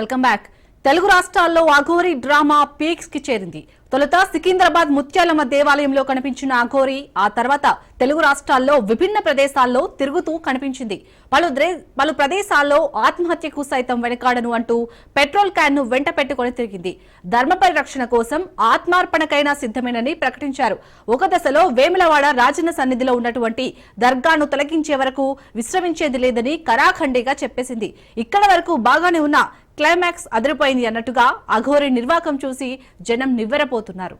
Welcome back. Telugu రాష్ట్రాల్లో Aghori drama peaks కి చేరింది. తొలుత సికింద్రాబాద్ ముత్యాలమ్మ దేవాలయంలో కనిపించిన అఘోరి ఆ తర్వాత తెలుగు రాష్ట్రాల్లో విభిన్న ప్రదేశాల్లో తిరుగుతూ కనిపించింది. పలు ప్రదేశాల్లో ఆత్మహత్యకు సైతం వెనకాడను అంటూ పెట్రోల్ క్యాన్ ను వెంట పెట్టుకుని తిరిగింది. ధర్మ పరిరక్షణ కోసం ఆత్మార్పణకైనా సిద్ధమేనని ప్రకటించారు. ఒక దశలో వేములవాడ రాజన్న సన్నిధిలో ఉన్నటువంటి దర్గాను తొలగించే వరకు విశ్రమించేది లేదని కరాఖండిగా చెప్పేసింది. ఇక్కడ వరకు బాగానే ఉన్న క్లైమాక్స్ అదిరిపోయింది అన్నట్టుగా అఘోరి నిర్వాకం చూసి జనం నివ్వెరపోతున్నారు.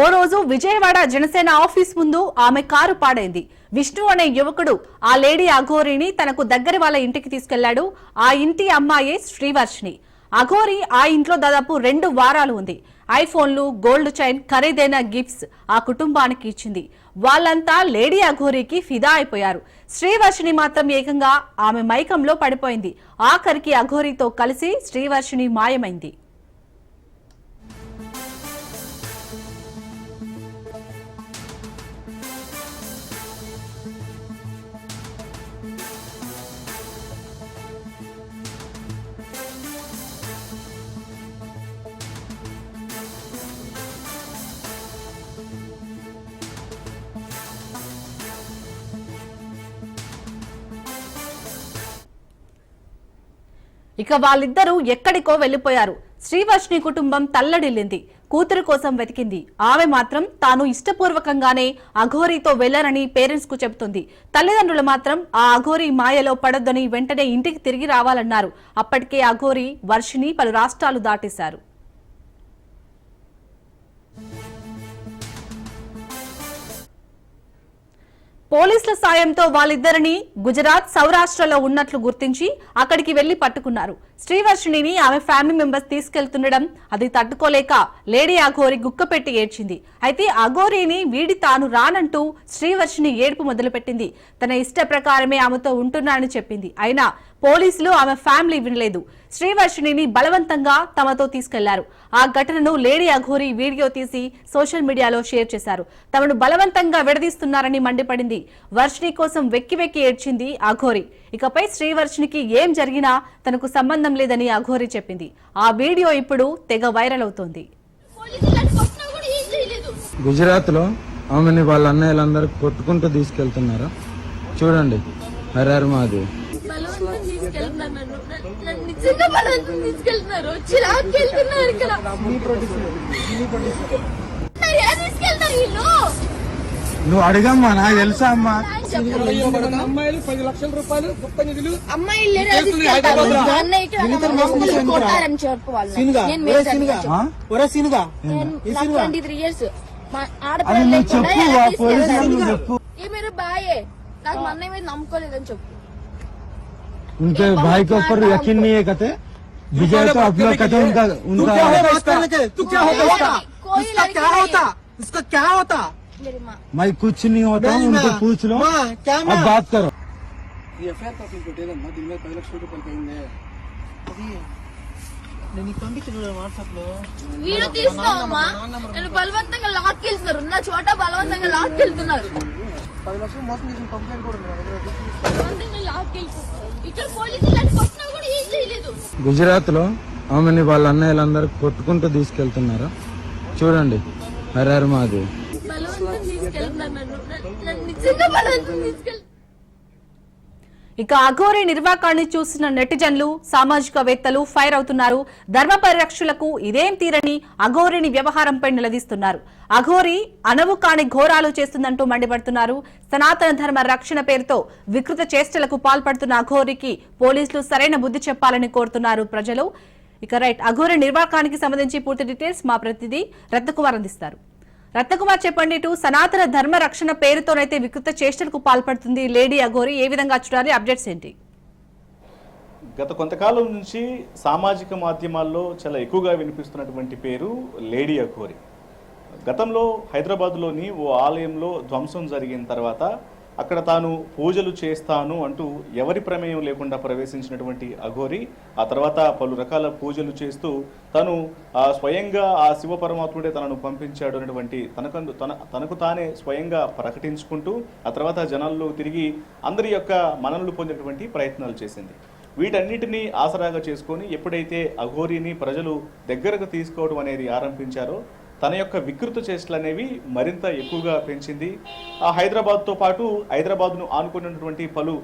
ఓ రోజు విజయవాడ జనసేన ఆఫీస్ ముందు ఆమె కారు పాడైంది. విష్ణు అనే యువకుడు ఆ లేడీ అఘోరిని తనకు దగ్గర వాళ్ళ ఇంటికి తీసుకెళ్లాడు. ఆ ఇంటి అమ్మాయే శ్రీవర్షిణి. అఘోరి ఆ ఇంట్లో దాదాపు 2 వారాలు ఉంది. ఐఫోన్లు, గోల్డ్ చైన్, ఖరీదైన గిఫ్ట్స్ ఆ కుటుంబానికి ఇచ్చింది. వాళ్ళంతా లేడీ అఘోరికి ఫిదా అయిపోయారు. శ్రీవర్షిణి మాత్రం ఏకంగా ఆమె మైకంలో పడిపోయింది. ఆఖరికి అఘోరితో కలిసి శ్రీవర్షిణి మాయమైంది. ఇక వాళ్ళిద్దరూ ఎక్కడికో వెళ్లిపోయారు. శ్రీవర్షిణి కుటుంబం తల్లడిల్లింది. కూతురు కోసం వెతికింది. ఆమె మాత్రం తాను ఇష్టపూర్వకంగానే అఘోరితో వెళ్లనని పేరెంట్స్ కు చెబుతుంది. తల్లిదండ్రులు మాత్రం ఆ అఘోరి మాయలో పడొద్దని వెంటనే ఇంటికి తిరిగి రావాలన్నారు. అప్పటికే అఘోరి వర్షిణి పలు రాష్ట్రాలు దాటేశారు. పోలీసుల సాయంతో వాళ్ళిద్దరిని గుజరాత్, సౌరాష్ట్రలో ఉన్నట్లు గుర్తించి అక్కడికి వెళ్లి పట్టుకున్నారు. శ్రీవర్షిణిని ఆమె ఫ్యామిలీ మెంబర్స్ తీసుకెళ్తుండడం అది తట్టుకోలేక లేడీ అఘోరి గుక్కపెట్టి ఏడ్చింది. అయితే అఘోరిని వీడి తాను రానంటూ శ్రీవర్షిణి ఏడుపు మొదలుపెట్టింది. తన ఇష్ట ప్రకారమే ఆమెతో ఉంటున్నానని చెప్పింది. అయినా పోలీసులు ఆమె ఫ్యామిలీ వినలేదు. శ్రీవర్షిణిని బలవంతంగా తమతో తీసుకెళ్లారు. ఆ ఘటనను లేడీ అఘోరి వీడియో తీసి సోషల్ మీడియాలో షేర్ చేశారు. తమను బలవంతంగా విడదీస్తున్నారని మండిపడింది. వర్షిణి కోసం వెక్కి వెక్కి ఏడ్చింది అఘోరి. ఇకపై శ్రీవర్షిణికి ఏం జరిగినా తనకు సంబంధం లేదని అఘోరి చెప్పింది. ఆ వీడియో ఇప్పుడు తెగ వైరల్ అవుతోంది. గుజరాత్ లో ఆమెని వాళ్ళ అన్నయ్యలందరూ కొట్టుకుంటూ తీసుకెళ్తున్నారా చూడండి. హరహర మహాదేవ్. నువ్వు అడగమ్మా, నాకు తెలుసా అమ్మా. అమ్మాయిలు 10 లక్షల రూపాయలు గుప్త నిధులు నమ్ముకోలేదని చెప్పు. उनके भाई के ऊपर यकीन नहीं है कहते. विजय तो अपना कहते उनका तू क्या होता, उसका क्या होता, उसका क्या होता. मैं कुछ नहीं होता हूँ. उनको पूछ लो, अब बात करो. दिन में 10 లక్షల రూపాయలు అయింది. నేను పంపించిన వాట్సాప్ లో వీడియో తీసుకోమా. నేను బలవంతంగా లాక్కెళ్తున్నారు. ఉన్న చోట బలవంతంగా లాక్కెళ్తున్నారు. 10 లక్షలు మోసం చేసిన కంప్లైంట్ కూడా గుజరాత్ లో ఆమెని వాళ్ళ అన్నయ్యలందరూ కొట్టుకుంటూ తీసుకెళ్తున్నారా చూడండి. హరహర మహాదేవ్. ఇక అఘోరి నిర్వాకాన్ని చూసిన నెటిజన్లు, సామాజికవేత్తలు ఫైర్ అవుతున్నారు. ధర్మ పరిరక్షకులకు ఇదేం తీరని అఘోరిని వ్యవహారంపై నిలదీస్తున్నారు. అఘోరి అనవు కాని ఘోరాలు చేస్తుందంటూ మండిపడుతున్నారు. సనాతన ధర్మ రక్షణ పేరుతో వికృత చేష్టలకు పాల్పడుతున్న అఘోరికి పోలీసులు సరైన బుద్ధి చెప్పాలని కోరుతున్నారు ప్రజలు. ఇక రైట్, అఘోరి నిర్వాకానికి సంబంధించి పూర్తి డీటెయిల్స్ మా ప్రతినిధి రత్నకుమార్ అందిస్తారు. రత్నకుమార్ చెప్పండి, ఇటు సనాతన ధర్మ రక్షణ పేరుతోనైతే వికృత చేష్టలకు పాల్పడుతుంది లేడీ అఘోరి, ఏ విధంగా చూడాలి, అప్డేట్స్ ఏంటి? గత కొంతకాలం నుంచి సామాజిక మాధ్యమాల్లో చాలా ఎక్కువగా వినిపిస్తున్నటువంటి పేరు లేడీ అఘోరి. గతంలో హైదరాబాద్లోని ఓ ఆలయంలో ధ్వంసం జరిగిన తర్వాత అక్కడ తాను పూజలు చేస్తాను అంటూ ఎవరి ప్రమేయం లేకుండా ప్రవేశించినటువంటి అఘోరి ఆ తర్వాత పలు రకాల పూజలు చేస్తూ తను స్వయంగా ఆ శివ పరమాత్ముడే తనను పంపించాడు అనేటువంటి తనకు తానే స్వయంగా ప్రకటించుకుంటూ ఆ తర్వాత జనాల్లో తిరిగి అందరి యొక్క మన్ననలు పొందేటువంటి ప్రయత్నాలు చేసింది. వీటన్నిటినీ ఆసరాగా చేసుకొని ఎప్పుడైతే అఘోరిని ప్రజలు దగ్గరకు తీసుకోవడం అనేది ఆరంభించారో తన యొక్క వికృత చేష్టలు అనేవి మరింత ఎక్కువగా పెంచింది. ఆ హైదరాబాద్తో పాటు హైదరాబాద్ను ఆనుకున్నటువంటి పలు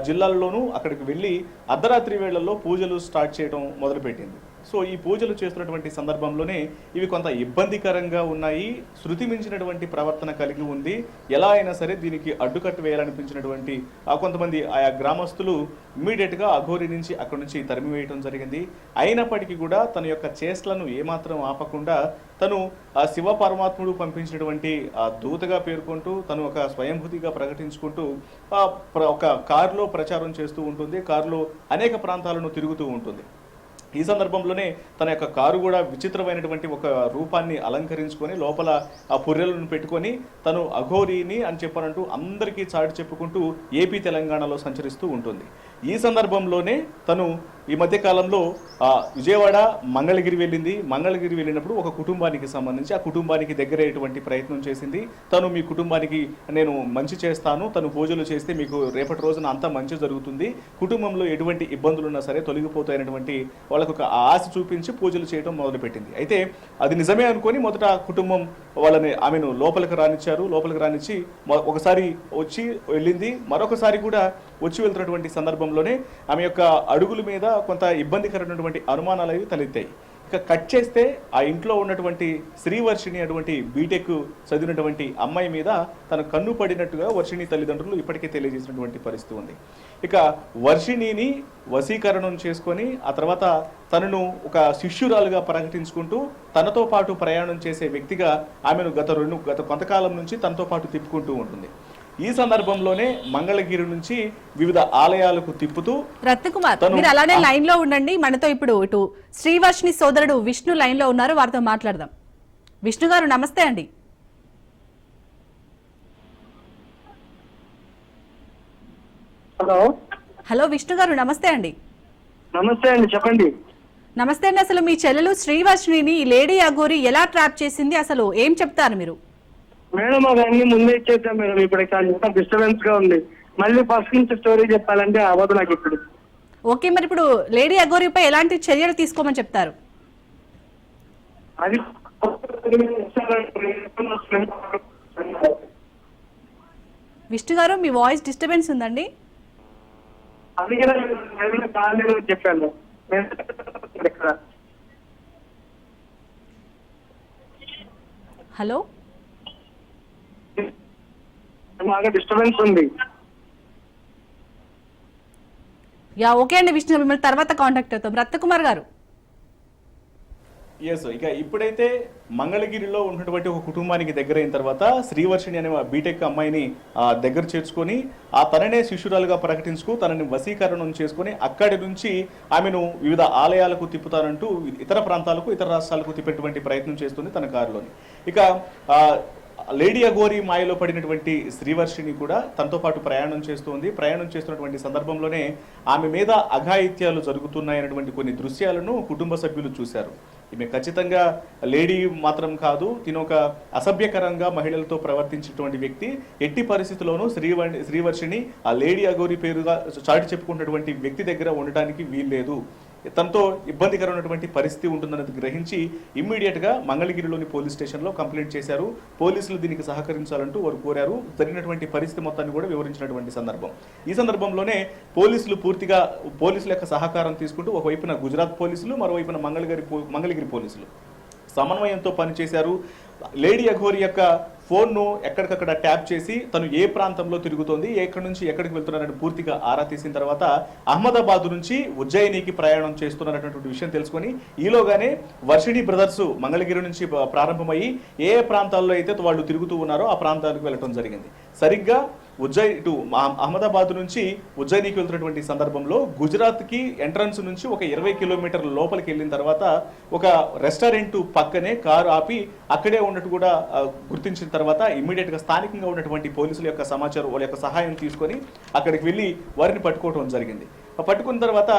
జిల్లాల్లోనూ అక్కడికి వెళ్ళి అర్ధరాత్రి వేళల్లో పూజలు స్టార్ట్ చేయడం మొదలుపెట్టింది. సో ఈ పూజలు చేస్తున్నటువంటి సందర్భంలోనే ఇవి కొంత ఇబ్బందికరంగా ఉన్నాయి, శృతి మించినటువంటి ప్రవర్తన కలిగి ఉంది, ఎలా అయినా సరే దీనికి అడ్డుకట్టు వేయాలనిపించినటువంటి కొంతమంది ఆయా గ్రామస్తులు ఇమ్మీడియట్గా అఘోరి నుంచి అక్కడి నుంచి తరిమివేయడం జరిగింది. అయినప్పటికీ కూడా తన యొక్క చేష్టలను ఏమాత్రం ఆపకుండా తను ఆ శివ పరమాత్ముడు పంపించినటువంటి ఆ దూతగా పేర్కొంటూ తను ఒక స్వయంభూతిగా ప్రకటించుకుంటూ ఒక కారులో ప్రచారం చేస్తూ ఉంటుంది, కారులో అనేక ప్రాంతాలను తిరుగుతూ ఉంటుంది. ఈ సందర్భంలోనే తన యొక్క కారు కూడా విచిత్రమైనటువంటి ఒక రూపాన్ని అలంకరించుకొని లోపల ఆ పుర్రెలను పెట్టుకొని తను అఘోరిని అని చెప్పనంటూ అందరికీ చాటి చెప్పుకుంటూ ఏపీ తెలంగాణలో సంచరిస్తూ ఉంటుంది. ఈ సందర్భంలోనే తను ఈ మధ్య కాలంలో విజయవాడ మంగళగిరి వెళ్ళింది. మంగళగిరి వెళ్ళినప్పుడు ఒక కుటుంబానికి సంబంధించి ఆ కుటుంబానికి దగ్గరయ్యేటువంటి ప్రయత్నం చేసింది. తను మీ కుటుంబానికి నేను మంచి చేస్తాను, తను పూజలు చేస్తే మీకు రేపటి రోజున అంతా మంచి జరుగుతుంది, కుటుంబంలో ఎటువంటి ఇబ్బందులున్నా సరే తొలగిపోతాయనేటువంటి వాళ్ళకు ఒక ఆశ చూపించి పూజలు చేయడం మొదలుపెట్టింది. అయితే అది నిజమే అనుకొని మొదట కుటుంబం ఆమెను లోపలికి రానిచ్చారు. లోపలికి రానిచ్చి ఒకసారి వచ్చి వెళ్ళింది, మరొకసారి కూడా వచ్చి వెళ్తున్నటువంటి సందర్భంలోనే ఆమె యొక్క అడుగుల మీద కొంత ఇబ్బందికరమైనటువంటి అనుమానాలు అవి తలెత్తాయి. ఇక కట్ చేస్తే ఆ ఇంట్లో ఉన్నటువంటి శ్రీవర్షిణి అటువంటి బీటెక్ చదివినటువంటి అమ్మాయి మీద తన కన్ను పడినట్టుగా వర్షిణి తల్లిదండ్రులు ఇప్పటికే తెలియజేసినటువంటి పరిస్థితి ఉంది. ఇక వర్షిణిని వశీకరణం చేసుకొని ఆ తర్వాత తనను ఒక శిష్యురాలుగా ప్రకటించుకుంటూ తనతో పాటు ప్రయాణం చేసే వ్యక్తిగా ఆమెను గత కొంతకాలం నుంచి తనతో పాటు తిప్పుకుంటూ ఉంటుంది. ఈ సందర్భంలోనే మంగళగిరి నుంచి వివిధ ఆలయాలకు తిప్పుతూ రత్నకుమార్ మీరు అలానే లైన్ లో ఉండండి. మనతో ఇప్పుడు ఇటు శ్రీవర్షిణి సోదరుడు విష్ణు లైన్ లో ఉన్నారు, వారితో మాట్లాడదాం. విష్ణు గారు నమస్తే అండి. హలో విష్ణు గారు నమస్తే అండి. నమస్తే అండి, చెప్పండి. నమస్తే అండి. అసలు మీ చెల్లెలు శ్రీవర్షిణిని లేడీ అఘోరి ఎలా ట్రాప్ చేసింది, అసలు ఏం చెప్తారు మీరు? మేడం అవన్నీ ముందే ఇచ్చేద్దాం మేడం, ఇప్పుడు చాలా డిస్టర్బెన్స్ గా ఉంది. మళ్ళీ ఫస్ట్ నుంచి స్టోరీ చెప్పాలంటే అవ్వదు నాకు ఇప్పుడు. ఓకే, మరి ఇప్పుడు లేడీ అఘోరిపై ఎలాంటి చర్యలు తీసుకోమని చెప్తారు? అది విష్ణు గారు మీ వాయిస్ డిస్టర్బెన్స్ ఉందండి. అది చెప్పాను. హలో, బాగా డిస్టర్బెన్స్ ఉంది. యా ఓకే అండి విష్ణు, మిమ్మల్ని తర్వాత కాంటాక్ట్ అవుతాం. రత్నకుమార్ గారు. ఇక ఇప్పుడైతే మంగళగిరిలో ఉన్నటువంటి ఒక కుటుంబానికి దగ్గరైన తర్వాత శ్రీవర్షిణి అనే బీటెక్ అమ్మాయిని దగ్గర చేర్చుకొని ఆ తననే శిష్యురాలుగా ప్రకటించుకు తనని వశీకరణం చేసుకొని అక్కడి నుంచి ఆమెను వివిధ ఆలయాలకు తిప్పుతానంటూ ఇతర ప్రాంతాలకు ఇతర రాష్ట్రాలకు తిప్పేటువంటి ప్రయత్నం చేస్తుంది తన కారులోని. ఇక లేడీ అఘోరి మాయలో పడినటువంటి శ్రీవర్షిణి కూడా తనతో పాటు ప్రయాణం చేస్తుంది. ప్రయాణం చేస్తున్నటువంటి సందర్భంలోనే ఆమె మీద అఘాయిత్యాలు జరుగుతున్నాయన్నటువంటి కొన్ని దృశ్యాలను కుటుంబ సభ్యులు చూశారు. ఈమె ఖచ్చితంగా లేడీ మాత్రం కాదు, తిను ఒక అసభ్యకరంగా మహిళలతో ప్రవర్తించినటువంటి వ్యక్తి. ఎట్టి పరిస్థితుల్లోనూ శ్రీవర్షిణి ఆ లేడీ అఘోరి పేరుగా చాటి చెప్పుకున్నటువంటి వ్యక్తి దగ్గర ఉండటానికి వీల్లేదు, తనతో ఇబ్బందికరమైనటువంటి పరిస్థితి ఉంటుందన్నది గ్రహించి ఇమ్మీడియట్గా మంగళగిరిలోని పోలీస్ స్టేషన్లో కంప్లైంట్ చేశారు. పోలీసులు దీనికి సహకరించాలంటూ వారు కోరారు. జరిగినటువంటి పరిస్థితి మొత్తాన్ని కూడా వివరించినటువంటి సందర్భం. ఈ సందర్భంలోనే పోలీసుల యొక్క సహకారం తీసుకుంటూ ఒకవైపున గుజరాత్ పోలీసులు, మరోవైపున మంగళగిరి పోలీసులు సమన్వయంతో పనిచేశారు. లేడీ అఘోరి యొక్క ఫోన్ను ఎక్కడికక్కడ ట్యాప్ చేసి తను ఏ ప్రాంతంలో తిరుగుతోంది, ఎక్కడి నుంచి ఎక్కడికి వెళ్తున్నారని పూర్తిగా ఆరా తీసిన తర్వాత అహ్మదాబాద్ నుంచి ఉజ్జయినికి ప్రయాణం చేస్తున్నారనేటువంటి విషయం తెలుసుకొని ఈలోగానే వర్షిణి బ్రదర్స్ మంగళగిరి నుంచి ప్రారంభమయ్యి ఏ ప్రాంతాల్లో అయితే వాళ్ళు తిరుగుతూ ఉన్నారో ఆ ప్రాంతాలకు వెళ్ళటం జరిగింది. సరిగ్గా ఇటు అహ్మదాబాద్ నుంచి ఉజ్జయినికి వెళ్తున్నటువంటి సందర్భంలో గుజరాత్కి ఎంట్రన్స్ నుంచి ఒక 20 కిలోమీటర్ల లోపలికి వెళ్ళిన తర్వాత ఒక రెస్టారెంట్ పక్కనే కారు ఆపి అక్కడే ఉన్నట్టు కూడా గుర్తించిన తర్వాత ఇమ్మీడియట్ గా స్థానికంగా ఉన్నటువంటి పోలీసుల యొక్క సమాచారం వాళ్ళ యొక్క సహాయం తీసుకొని అక్కడికి వెళ్ళి వారిని పట్టుకోవడం జరిగింది. పట్టుకున్న తర్వాత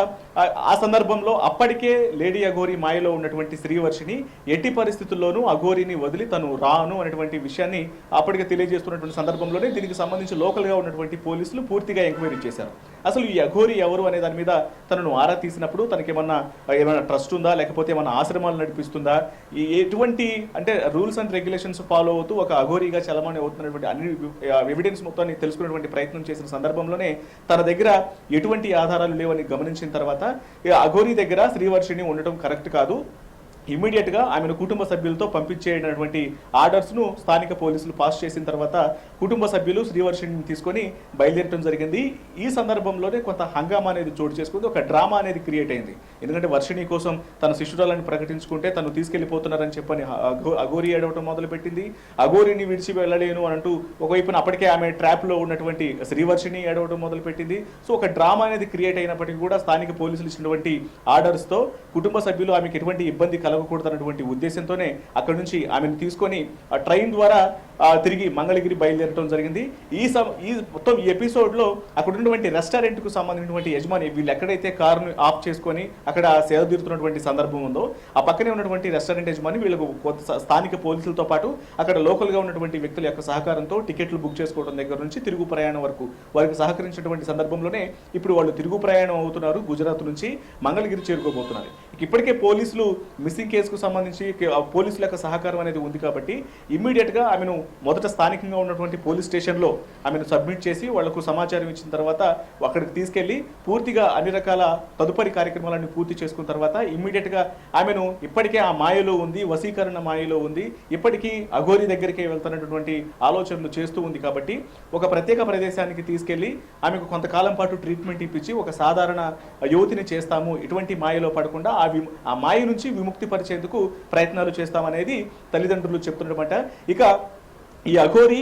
ఆ సందర్భంలో అప్పటికే లేడీ అఘోరి మాయలో ఉన్నటువంటి శ్రీవర్షిని ఎట్టి పరిస్థితుల్లోనూ అఘోరిని వదిలి తను రాను అనేటువంటి విషయాన్ని అప్పటికే తెలియజేస్తున్నటువంటి సందర్భంలోనే దీనికి సంబంధించి లోకల్ గా ఉన్నటువంటి పోలీసులు పూర్తిగా ఎంక్వైరీ చేశారు. అసలు ఈ అఘోరి ఎవరు అనే దాని మీద తనను ఆరా తీసినప్పుడు తనకి ఏమైనా ట్రస్ట్ ఉందా, లేకపోతే ఏమైనా ఆశ్రమాలు నడిపిస్తుందా, ఎటువంటి అంటే రూల్స్ అండ్ రెగ్యులేషన్స్ ఫాలో అవుతూ ఒక అఘోరిగా చలమణి అవుతున్నటువంటి అన్ని ఎవిడెన్స్ మొత్తాన్ని తెలుసుకునేటువంటి ప్రయత్నం చేసిన సందర్భంలోనే తన దగ్గర ఎటువంటి ఆధారాలు లేవని గమనించిన తర్వాత అఘోరి దగ్గర శ్రీవర్షిని ఉండటం కరెక్ట్ కాదు, ఇమ్మీడియట్ గా ఆమెను కుటుంబ సభ్యులతో పంపించేటటువంటి ఆర్డర్స్ ను స్థానిక పోలీసులు పాస్ చేసిన తర్వాత కుటుంబ సభ్యులు శ్రీవర్షిని తీసుకొని బయలుదేరడం జరిగింది. ఈ సందర్భంలోనే కొంత హంగామా అనేది చోటు చేసుకుంది, ఒక డ్రామా అనేది క్రియేట్ అయింది. ఎందుకంటే వర్షిని కోసం తన శిష్యురాలని ప్రకటించుకుంటే తను తీసుకెళ్లిపోతున్నారని చెప్పని అఘోరి ఏడవటం మొదలుపెట్టింది. అఘోరిని విడిచి వెళ్ళలేను అని అంటూ ఒకవైపున అప్పటికే ఆమె ట్రాప్ లో ఉన్నటువంటి శ్రీవర్షిని ఏడవటం మొదలుపెట్టింది. సో ఒక డ్రామా అనేది క్రియేట్ అయినప్పటికీ కూడా స్థానిక పోలీసులు ఇచ్చినటువంటి ఆర్డర్స్ తో కుటుంబ సభ్యులు ఆమెకు ఎటువంటి ఇబ్బంది కలగకూడదన్నటువంటి ఉద్దేశంతోనే అక్కడ నుంచి ఆమెను తీసుకొని ట్రైన్ ద్వారా తిరిగి మంగళగిరి బయలుదేరడం జరిగింది. ఈ మొత్తం ఈ ఎపిసోడ్ లో అక్కడ ఉన్నటువంటి రెస్టారెంట్ కు సంబంధించినటువంటి యజమాని వీళ్ళు ఎక్కడైతే కారును ఆఫ్ చేసుకొని అక్కడ సేద తీరుతున్నటువంటి సందర్భం ఉందో ఆ పక్కనే ఉన్నటువంటి రెస్టారెంట్ యజమాని వీళ్ళకు స్థానిక పోలీసులతో పాటు అక్కడ లోకల్ గా ఉన్నటువంటి వ్యక్తుల యొక్క సహకారంతో టికెట్లు బుక్ చేసుకోవడం దగ్గర నుంచి తిరుగు ప్రయాణం వరకు వారికి సహకరించినటువంటి సందర్భంలోనే ఇప్పుడు వాళ్ళు తిరుగు ప్రయాణం అవుతున్నారు. గుజరాత్ నుంచి మంగళగిరి చేరుకోబోతున్నారు. ఇప్పటికే పోలీసులు మిస్సింగ్ కేసుకు సంబంధించి పోలీసుల యొక్క సహకారం అనేది ఉంది కాబట్టి ఇమ్మీడియట్ గా ఆమెను మొదట స్థానికంగా ఉన్నటువంటి పోలీస్ స్టేషన్ లో ఆమెను సబ్మిట్ చేసి వాళ్లకు సమాచారం ఇచ్చిన తర్వాత అక్కడికి తీసుకెళ్లి పూర్తిగా అన్ని రకాల తదుపరి కార్యక్రమాలను పూర్తి చేసుకున్న తర్వాత ఇమ్మీడియట్ గా ఆమెను ఇప్పటికే ఆ మాయలో ఉంది, వశీకరణ మాయలో ఉంది, ఇప్పటికీ అఘోరి దగ్గరికే వెళ్తున్నటువంటి ఆలోచనలు చేస్తూ ఉంది కాబట్టి ఒక ప్రత్యేక ప్రదేశానికి తీసుకెళ్లి ఆమెకు కొంతకాలం పాటు ట్రీట్మెంట్ ఇప్పించి ఒక సాధారణ యువతిని చేస్తాము, ఇటువంటి మాయలో పడకుండా ఆ మాయ నుంచి విముక్తి పరిచేందుకు ప్రయత్నాలు చేస్తామనేది తల్లిదండ్రులు చెప్తున్నమాట. ఇక ఈ అఘోరి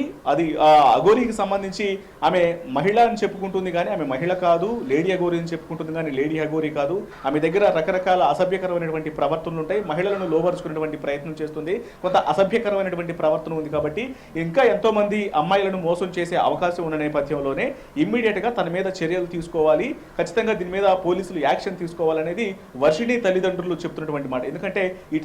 అఘోరికి సంబంధించి ఆమె మహిళ అని చెప్పుకుంటుంది కానీ ఆమె మహిళ కాదు, లేడీ అఘోరి అని చెప్పుకుంటుంది కానీ లేడీ అఘోరి కాదు. ఆమె దగ్గర రకరకాల అసభ్యకరమైనటువంటి ప్రవర్తనలు ఉంటాయి, మహిళలను లోబరుచుకునేటువంటి ప్రయత్నం చేస్తుంది, కొంత అసభ్యకరమైనటువంటి ప్రవర్తన ఉంది కాబట్టి ఇంకా ఎంతో మంది అమ్మాయిలను మోసం చేసే అవకాశం ఉన్న నేపథ్యంలోనే ఇమ్మీడియట్ గా తన మీద చర్యలు తీసుకోవాలి, ఖచ్చితంగా దీని మీద పోలీసులు యాక్షన్ తీసుకోవాలనేది వర్షిణి తల్లిదండ్రులు చెప్తున్నటువంటి మాట. ఎందుకంటే ఈ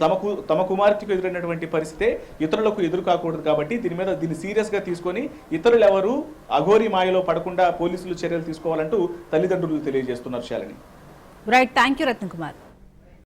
తమ కుమార్తెకు ఎదురైనటువంటి పరిస్థితే ఇతరులకు ఎదురు కాకూడదు కాబట్టి దీన్ని సీరియస్ గా తీసుకొని ఇతరులు ఎవరు అఘోరి మాయలో పడకుండా పోలీసులు చర్యలు తీసుకోవాలంటూ తల్లిదండ్రులు తెలియజేస్తున్నారు. Shalini. Right, thank you Ratna Kumar.